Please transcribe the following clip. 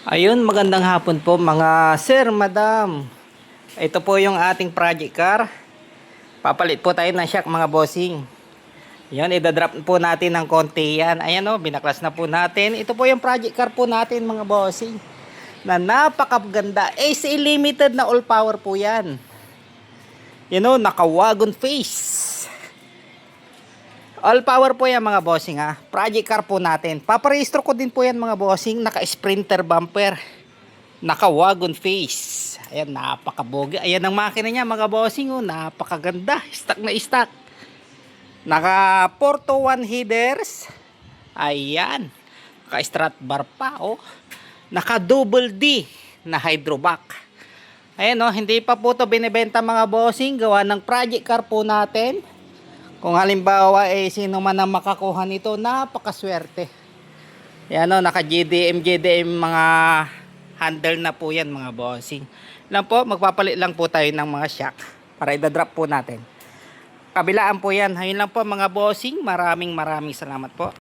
Ayun, magandang hapon po mga sir, madam. Ito po yung ating project car. Papalit po tayo ng shock mga bossing. Yan, idadrop po natin ng konti yan. Ayan o, binaklas na po natin. Ito po yung project car po natin mga bossing. Na napakaganda. AC limited na all power po yan. Yan o, naka-wagon face. All power po yan mga bossing ha. Project car po natin. Paparehistro ko din po yan mga bossing. Naka-sprinter bumper. Naka-wagon face. Ayan, napakabogi. Ayan ang makina niya mga bossing. Oh, napakaganda. Stock na stock. Naka 4-to-1 headers. Ayan. Naka-strat bar pa. Oh. Naka double D na hydrovac. Ayan oh, hindi pa po ito binibenta mga bossing. Gawa ng project car po natin. Kung halimbawa sino man ang makakuha nito, napakaswerte. Yan o, naka GDM mga handle na po yan mga bossing. Lang po, magpapalit lang po tayo ng mga shock para idadrop po natin. Kabilaan po yan. Ayun lang po mga bossing. Maraming salamat po.